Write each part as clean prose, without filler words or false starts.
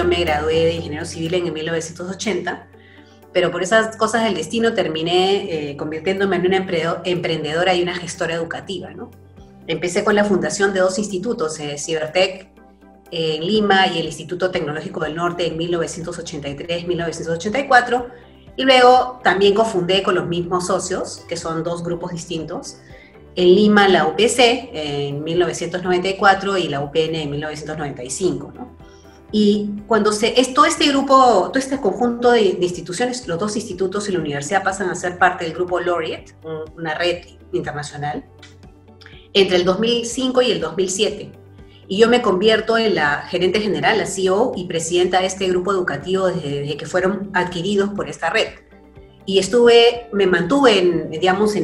yo me gradué de ingeniero civil en 1980, pero por esas cosas del destino terminé convirtiéndome en una emprendedora y una gestora educativa, ¿no? Empecé con la fundación de dos institutos, Cibertech en Lima y el Instituto Tecnológico del Norte en 1983-1984, y luego también cofundé con los mismos socios, que son dos grupos distintos, en Lima la UPC en 1994 y la UPN en 1995, ¿no? Y cuando todo este grupo, todo este conjunto de instituciones, los dos institutos y la universidad pasan a ser parte del grupo Laureate, una red internacional, entre el 2005 y el 2007. Y yo me convierto en la gerente general, la CEO y presidenta de este grupo educativo desde que fueron adquiridos por esta red. Y me mantuve, digamos,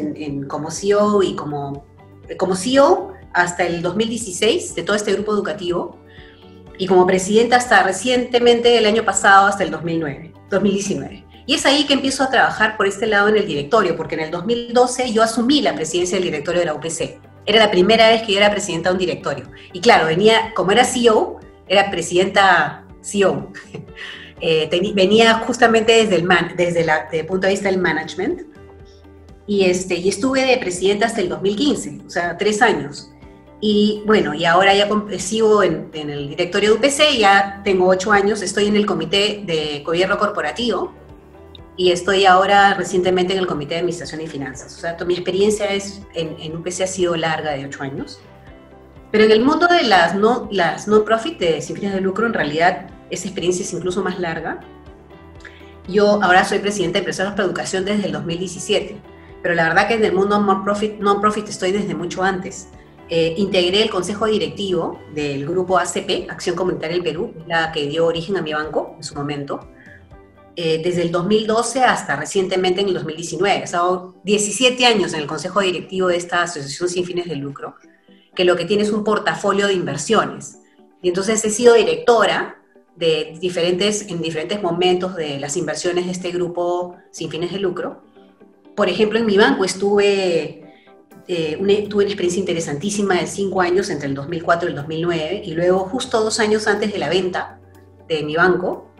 como CEO y como CEO hasta el 2016 de todo este grupo educativo, y como presidenta hasta recientemente, el año pasado, hasta el 2019. Y es ahí que empiezo a trabajar por este lado en el directorio, porque en el 2012 yo asumí la presidencia del directorio de la UPC. Era la primera vez que yo era presidenta de un directorio. Y claro, como era CEO, era presidenta CEO. Venía justamente desde el punto de vista del management. Y estuve de presidenta hasta el 2015, o sea, 3 años. Y bueno, y ahora ya sigo en el directorio de UPC, ya tengo 8 años, estoy en el comité de gobierno corporativo y estoy ahora recientemente en el comité de administración y finanzas. O sea, mi experiencia en UPC ha sido larga, de 8 años. Pero en el mundo de las non-profit, sin fines de lucro, en realidad esa experiencia es incluso más larga. Yo ahora soy presidenta de Empresarios para Educación desde el 2017, pero la verdad que en el mundo non-profit estoy desde mucho antes. Integré el consejo directivo del grupo ACP, Acción Comunitaria del Perú, la que dio origen a mi banco en su momento, desde el 2012 hasta recientemente en el 2019. He estado 17 años en el consejo directivo de esta asociación sin fines de lucro, que lo que tiene es un portafolio de inversiones. Y entonces he sido directora en diferentes momentos de las inversiones de este grupo sin fines de lucro. Por ejemplo, en mi banco tuve una experiencia interesantísima de 5 años entre el 2004 y el 2009, y luego justo 2 años antes de la venta de mi banco,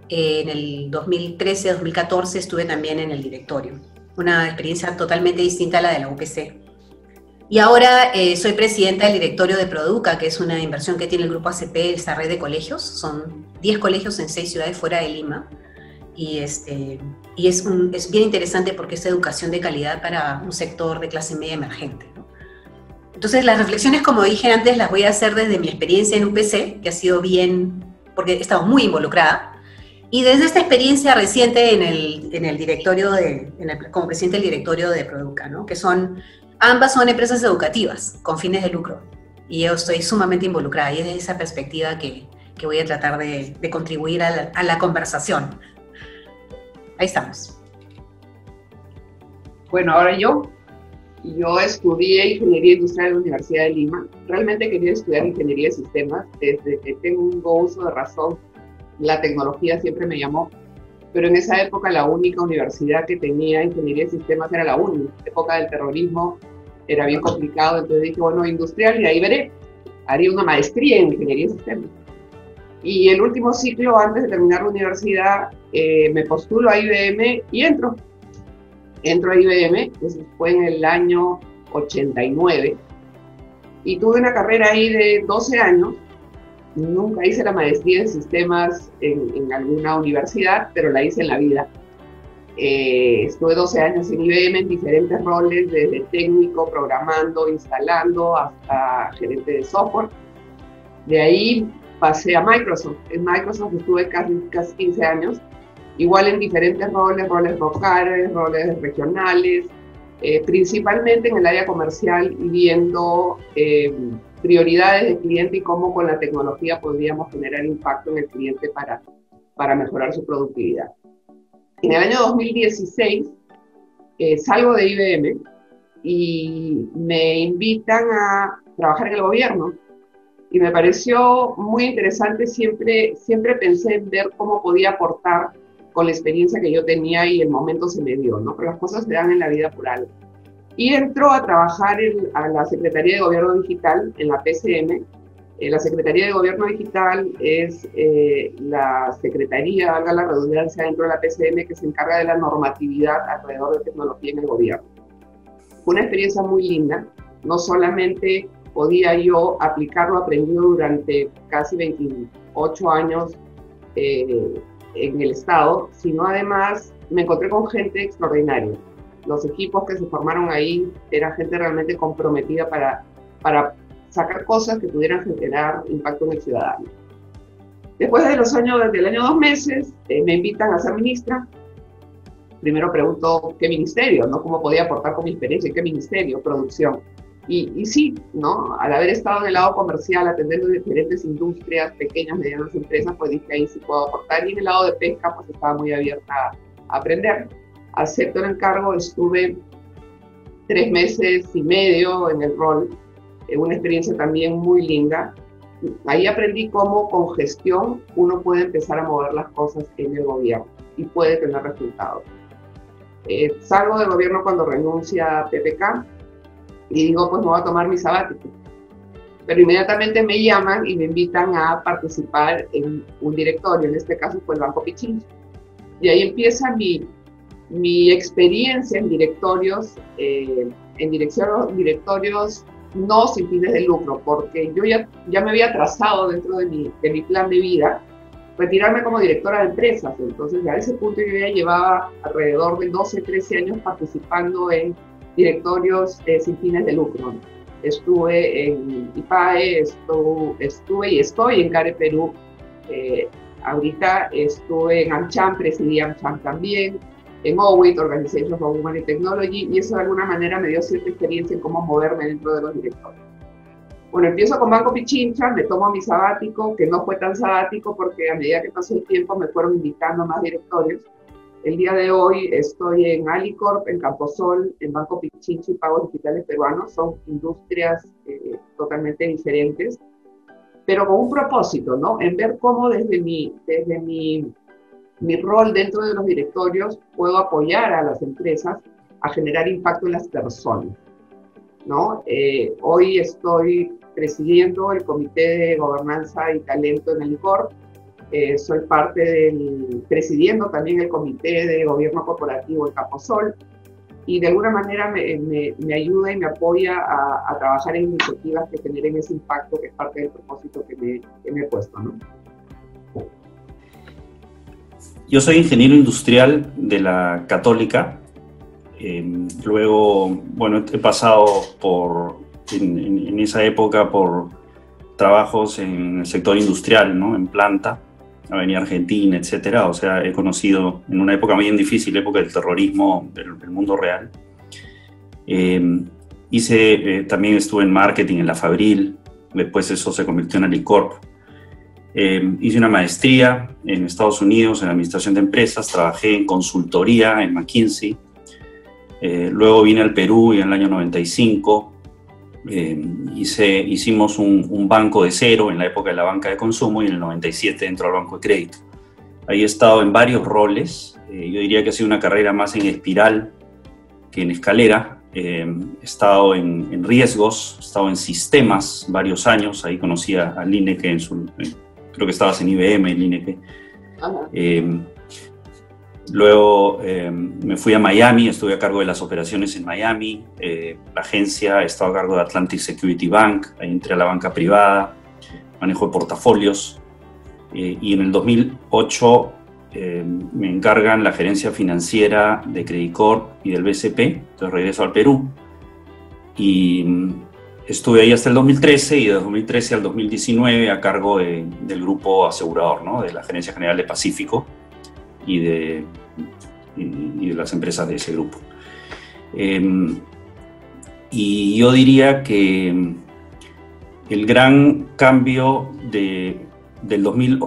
en el 2013-2014 estuve también en el directorio. Una experiencia totalmente distinta a la de la UPC. Y ahora soy presidenta del directorio de Produca, que es una inversión que tiene el grupo ACP, esta red de colegios. Son 10 colegios en 6 ciudades fuera de Lima. Y es bien interesante porque es educación de calidad para un sector de clase media emergente, ¿no? Entonces las reflexiones, como dije antes, las voy a hacer desde mi experiencia en UPC, que ha sido porque he estado muy involucrada, y desde esta experiencia reciente en el directorio como presidente del directorio de Produca, ¿no? Que ambas son empresas educativas con fines de lucro, y yo estoy sumamente involucrada, y es desde esa perspectiva que voy a tratar de contribuir a la conversación. Ahí estamos. Bueno, ahora yo estudié Ingeniería Industrial en la Universidad de Lima. Realmente quería estudiar Ingeniería de Sistemas. Desde que tengo un uso de razón, la tecnología siempre me llamó. Pero en esa época la única universidad que tenía Ingeniería de Sistemas era la UNI. En la época del terrorismo era bien complicado, entonces dije, bueno, industrial, y ahí veré. Haría una maestría en Ingeniería de Sistemas. Y el último ciclo, antes de terminar la universidad, me postulo a IBM y entro a IBM, eso fue en el año 89, y tuve una carrera ahí de 12 años. Nunca hice la maestría en sistemas en alguna universidad, pero la hice en la vida. Estuve 12 años en IBM en diferentes roles, desde técnico, programando, instalando, hasta gerente de software. De ahí pasé a Microsoft. En Microsoft estuve casi 15 años, igual en diferentes roles locales, roles regionales, principalmente en el área comercial y viendo prioridades del cliente y cómo con la tecnología podríamos generar impacto en el cliente para mejorar su productividad. En el año 2016 salgo de IBM y me invitan a trabajar en el gobierno. Y me pareció muy interesante, siempre pensé en ver cómo podía aportar con la experiencia que yo tenía y el momento se me dio, ¿no? Pero las cosas se dan en la vida por algo. Y entró a trabajar a la Secretaría de Gobierno Digital, en la PCM, La Secretaría de Gobierno Digital es la secretaría, valga la redundancia, dentro de la PCM que se encarga de la normatividad alrededor de tecnología en el gobierno. Fue una experiencia muy linda. No solamente podía yo aplicar lo aprendido durante casi 28 años en el Estado, sino además me encontré con gente extraordinaria. Los equipos que se formaron ahí era gente realmente comprometida para sacar cosas que pudieran generar impacto en el ciudadano. Después de desde el año 2 meses, me invitan a ser ministra. Primero pregunto qué ministerio, ¿no? ¿Cómo podía aportar con mi experiencia? ¿Qué ministerio? Producción. Y sí, ¿no? Al haber estado en el lado comercial, atendiendo diferentes industrias, pequeñas, medianas empresas, pues dije ahí sí puedo aportar. Y en el lado de pesca, pues estaba muy abierta a aprender. Acepto el encargo, estuve 3 meses y medio en el rol, una experiencia también muy linda. Ahí aprendí cómo con gestión uno puede empezar a mover las cosas en el gobierno y puede tener resultados. Salgo del gobierno cuando renuncia PPK y digo, pues me voy a tomar mi sabático. Pero inmediatamente me llaman y me invitan a participar en un directorio, en este caso fue el Banco Pichincha. Y ahí empieza mi experiencia en directorios, directorios no sin fines de lucro, porque yo ya me había trazado dentro de mi plan de vida retirarme como directora de empresas. Entonces, a ese punto yo ya llevaba alrededor de 12, 13 años participando en directorios sin fines de lucro. Estuve en IPAE, estuve y estoy en CARE Perú. Ahorita estuve en AmCham, presidí AmCham también, en OWIT, Organization for Women in Technology, y eso de alguna manera me dio cierta experiencia en cómo moverme dentro de los directorios. Bueno, empiezo con Banco Pichincha, me tomo mi sabático, que no fue tan sabático porque a medida que pasó el tiempo me fueron invitando a más directorios. El día de hoy estoy en Alicorp, en Camposol, en Banco Pichincha y Pagos Digitales Peruanos. Son industrias totalmente diferentes, pero con un propósito, ¿no? En ver cómo desde mi rol dentro de los directorios puedo apoyar a las empresas a generar impacto en las personas, ¿no? Hoy estoy presidiendo el Comité de Gobernanza y Talento en Alicorp. Soy presidiendo también el Comité de Gobierno Corporativo en Camposol, y de alguna manera me ayuda y me apoya a trabajar en iniciativas que generen ese impacto, que es parte del propósito que me he puesto, ¿no? Yo soy ingeniero industrial de la Católica. Luego, bueno, he pasado en esa época por trabajos en el sector industrial, ¿no? En planta, Avenida Argentina, etcétera. O sea, he conocido en una época bien difícil, época del terrorismo, del mundo real. También estuve en marketing en la Fabril, después eso se convirtió en Alicorp. Hice una maestría en Estados Unidos en administración de empresas, trabajé en consultoría en McKinsey. Luego vine al Perú y en el año 95 hicimos un banco de cero en la época de la banca de consumo, y en el 97 entró al banco de crédito. Ahí he estado en varios roles. Yo diría que ha sido una carrera más en espiral que en escalera. He estado en riesgos, he estado en sistemas varios años. Ahí conocí a Lineker, creo que estabas en IBM, Lineker. Luego me fui a Miami, estuve a cargo de las operaciones en Miami, la agencia, he estado a cargo de Atlantic Security Bank, ahí entré a la banca privada, manejo de portafolios, y en el 2008 me encargan la gerencia financiera de Credit Corp y del BCP, entonces regreso al Perú, y estuve ahí hasta el 2013, y de 2013 al 2019 a cargo del grupo asegurador, ¿no? De la Gerencia General de Pacífico y de las empresas de ese grupo. Y yo diría que el gran cambio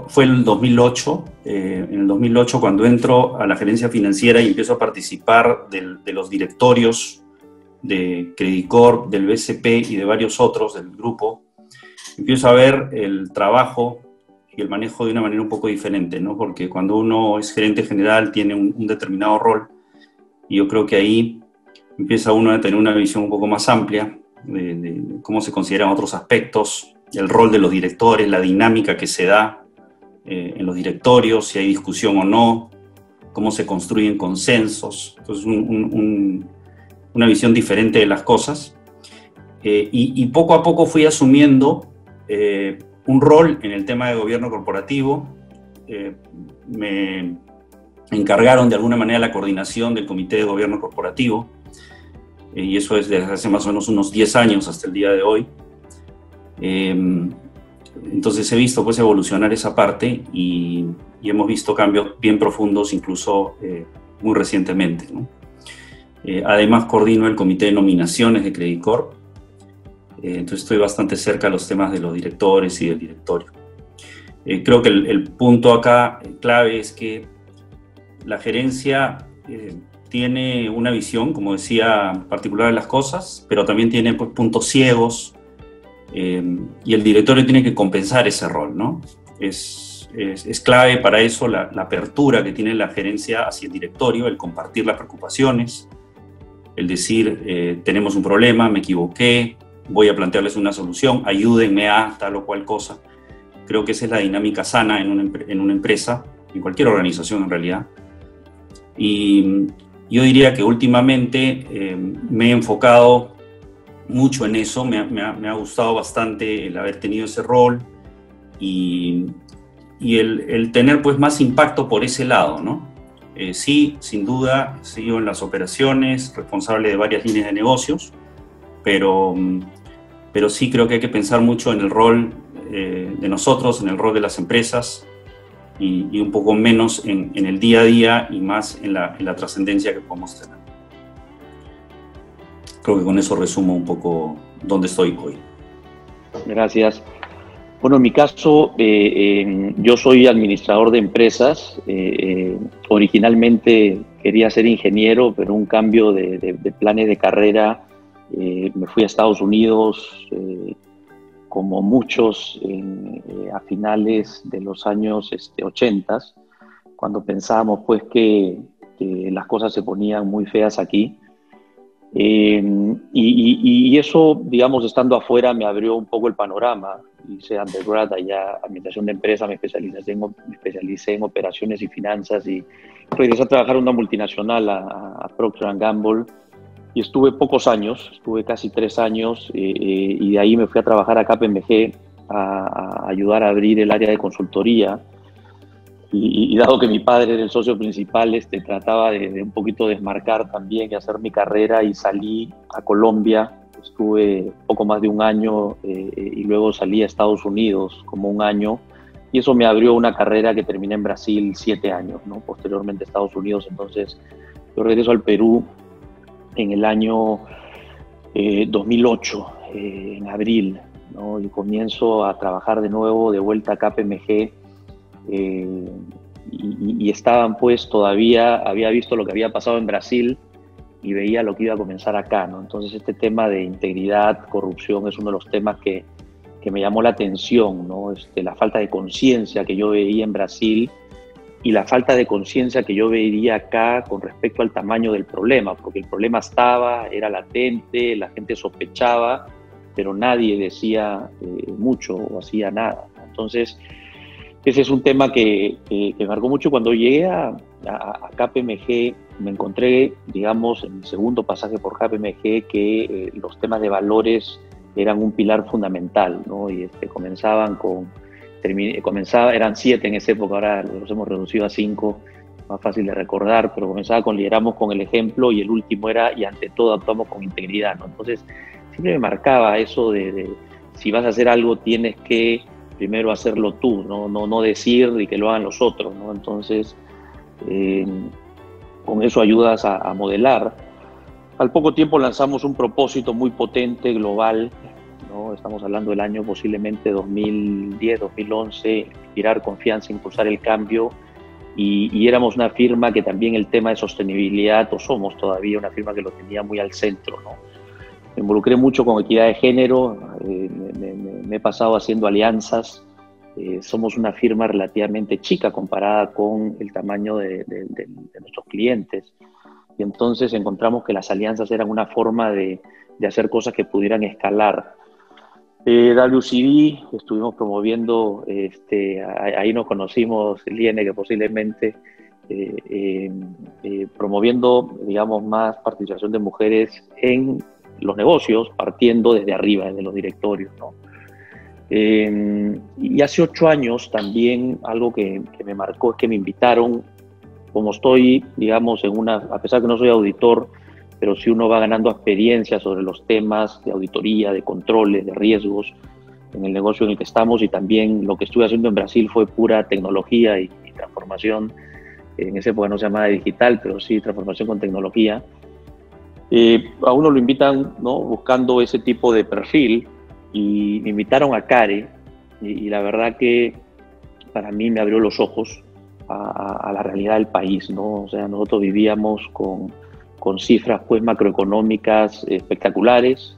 fue en el 2008. En el 2008, cuando entro a la gerencia financiera y empiezo a participar de los directorios de Credit Corp, del BCP y de varios otros del grupo, empiezo a ver el trabajo y el manejo de una manera un poco diferente, ¿no? Porque cuando uno es gerente general tiene un determinado rol, y yo creo que ahí empieza uno a tener una visión un poco más amplia de cómo se consideran otros aspectos el rol de los directores, la dinámica que se da en los directorios, si hay discusión o no, cómo se construyen consensos. Entonces, una visión diferente de las cosas. Y poco a poco fui asumiendo un rol en el tema de gobierno corporativo. Me encargaron de alguna manera la coordinación del Comité de Gobierno Corporativo, y eso es desde hace más o menos unos 10 años hasta el día de hoy. Entonces he visto pues evolucionar esa parte y hemos visto cambios bien profundos, incluso muy recientemente, ¿no? Además coordino el Comité de Nominaciones de Credit Corp, entonces estoy bastante cerca de los temas de los directores y del directorio. Creo que el punto acá clave es que la gerencia tiene una visión, como decía, particular de las cosas, pero también tiene pues, puntos ciegos, y el directorio tiene que compensar ese rol, ¿no? Es clave para eso la apertura que tiene la gerencia hacia el directorio, el compartir las preocupaciones, el decir, tenemos un problema, me equivoqué, voy a plantearles una solución, ayúdenme a tal o cual cosa. Creo que esa es la dinámica sana en una empresa, en cualquier organización en realidad. Y yo diría que últimamente me he enfocado mucho en eso, me ha gustado bastante el haber tenido ese rol y el tener pues más impacto por ese lado, ¿no? Sí, sin duda, sigo en las operaciones, responsable de varias líneas de negocios, pero sí creo que hay que pensar mucho en el rol de nosotros, en el rol de las empresas y un poco menos en el día a día y más en la trascendencia que podemos tener. Creo que con eso resumo un poco dónde estoy hoy. Gracias. Bueno, en mi caso, yo soy administrador de empresas. Originalmente quería ser ingeniero, pero un cambio de planes de carrera. Me fui a Estados Unidos, como muchos, a finales de los años 80, cuando pensábamos pues que las cosas se ponían muy feas aquí. Y eso, digamos, estando afuera me abrió un poco el panorama. Hice undergrad allá, administración de empresas, me especialicé en operaciones y finanzas y regresé a trabajar en una multinacional, a Procter & Gamble, y estuve pocos años, estuve casi 3 años, y de ahí me fui a trabajar a KPMG a ayudar a abrir el área de consultoría. Y dado que mi padre era el socio principal, trataba de un poquito desmarcar también y hacer mi carrera, y salí a Colombia. Estuve poco más de un año y luego salí a Estados Unidos como un año, y eso me abrió una carrera que terminé en Brasil 7 años, ¿no? Posteriormente a Estados Unidos. Entonces yo regreso al Perú en el año 2008, en abril, ¿no? Y comienzo a trabajar de nuevo, de vuelta a KPMG. Y estaban pues todavía, había visto lo que había pasado en Brasil y veía lo que iba a comenzar acá, ¿no? Entonces este tema de integridad, corrupción es uno de los temas que me llamó la atención, ¿no? La falta de conciencia que yo veía en Brasil y la falta de conciencia que yo veía acá con respecto al tamaño del problema, porque el problema estaba, era latente, la gente sospechaba, pero nadie decía mucho o hacía nada. Entonces ese es un tema que me marcó mucho. Cuando llegué a KPMG, me encontré, digamos, en mi segundo pasaje por KPMG, que los temas de valores eran un pilar fundamental, ¿no? Y eran 7 en esa época, ahora los hemos reducido a 5, más fácil de recordar, pero comenzaba con lideramos con el ejemplo, y el último era, y ante todo actuamos con integridad, ¿no? Entonces, siempre me marcaba eso de si vas a hacer algo, tienes que primero hacerlo tú, no decir y que lo hagan los otros, ¿no? Entonces, con eso ayudas a modelar. Al poco tiempo lanzamos un propósito muy potente, global, ¿no? Estamos hablando del año posiblemente 2010, 2011, inspirar confianza, impulsar el cambio, y éramos una firma que también el tema de sostenibilidad, o somos todavía una firma que lo tenía muy al centro, ¿no? Me involucré mucho con equidad de género, me he pasado haciendo alianzas. Somos una firma relativamente chica comparada con el tamaño de nuestros clientes. Y entonces encontramos que las alianzas eran una forma de hacer cosas que pudieran escalar. WCB, estuvimos promoviendo, ahí nos conocimos, Liene, que posiblemente, promoviendo, digamos, más participación de mujeres en los negocios, partiendo desde arriba, desde los directorios, ¿no? Y hace 8 años también algo que me marcó es que me invitaron, como estoy, digamos, a pesar que no soy auditor, pero si uno va ganando experiencia sobre los temas de auditoría, de controles, de riesgos en el negocio en el que estamos, y también lo que estuve haciendo en Brasil fue pura tecnología y transformación. En esa época no se llamaba digital, pero sí transformación con tecnología. A uno lo invitan, ¿no?, buscando ese tipo de perfil, y me invitaron a CARE, y la verdad que para mí me abrió los ojos a la realidad del país, ¿no? O sea, nosotros vivíamos con cifras pues macroeconómicas espectaculares,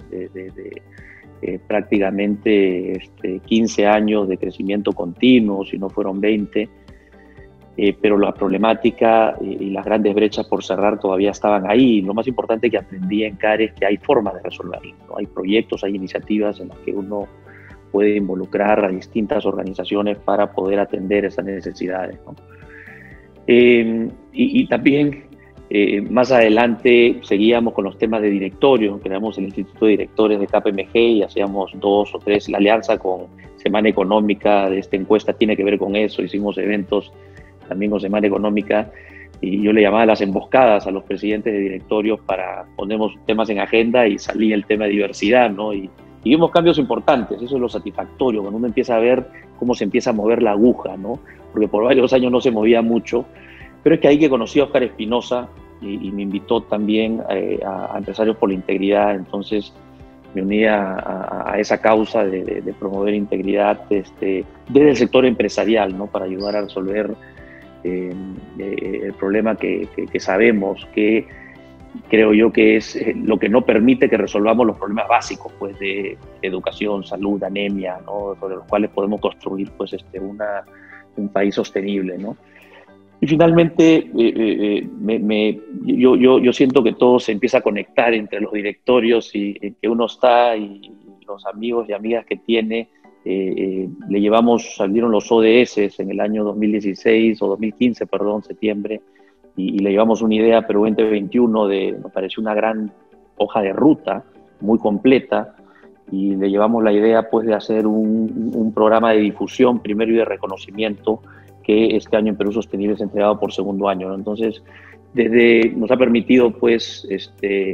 prácticamente 15 años de crecimiento continuo, si no fueron 20, pero la problemática y las grandes brechas por cerrar todavía estaban ahí. Lo más importante que aprendí en CARE es que hay formas de resolverlo, ¿no? Hay proyectos, hay iniciativas en las que uno puede involucrar a distintas organizaciones para poder atender esas necesidades, ¿no? Y también más adelante seguíamos con los temas de directorio, creamos el Instituto de Directores de KPMG y hacíamos 2 o 3, la alianza con Semana Económica de esta encuesta tiene que ver con eso, hicimos eventos también con Semana Económica, y yo le llamaba las emboscadas a los presidentes de directorios para ponernos temas en agenda, y salía el tema de diversidad, ¿no? Y vimos cambios importantes, eso es lo satisfactorio, cuando uno empieza a ver cómo se empieza a mover la aguja, ¿no? Porque por varios años no se movía mucho, pero es que ahí que conocí a Óscar Espinosa y me invitó también a Empresarios por la Integridad, entonces me uní a esa causa de promover integridad desde el sector empresarial, ¿no?, para ayudar a resolver el problema que sabemos que creo yo que es lo que no permite que resolvamos los problemas básicos, pues, de educación, salud, anemia, ¿no?, sobre los cuales podemos construir pues un país sostenible, ¿no? Y finalmente yo siento que todo se empieza a conectar entre los directorios y que uno está, y los amigos y amigas que tiene. Salieron los ODS en el año 2016 o 2015, perdón, septiembre, y le llevamos una idea Perú 2021 me pareció una gran hoja de ruta, muy completa, y le llevamos la idea pues de hacer un programa de difusión primero y de reconocimiento que este año en Perú Sostenible es entregado por segundo año, ¿no? Entonces, nos ha permitido pues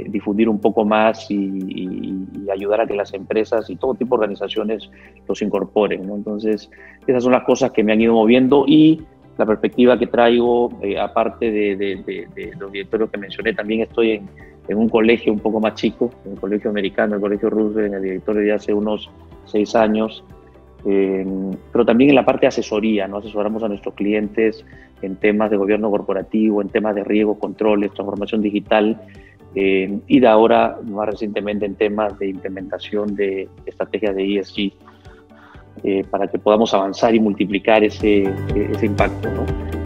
difundir un poco más y ayudar a que las empresas y todo tipo de organizaciones los incorporen, ¿no? Entonces, esas son las cosas que me han ido moviendo, y la perspectiva que traigo, aparte de los directorios que mencioné, también estoy en un colegio un poco más chico, en el colegio americano, el colegio Roosevelt, en el directorio de hace unos 6 años, pero también en la parte de asesoría, ¿no? Asesoramos a nuestros clientes en temas de gobierno corporativo, en temas de riesgos, controles, transformación digital, y de ahora, más recientemente, en temas de implementación de estrategias de ESG, para que podamos avanzar y multiplicar ese impacto, ¿no?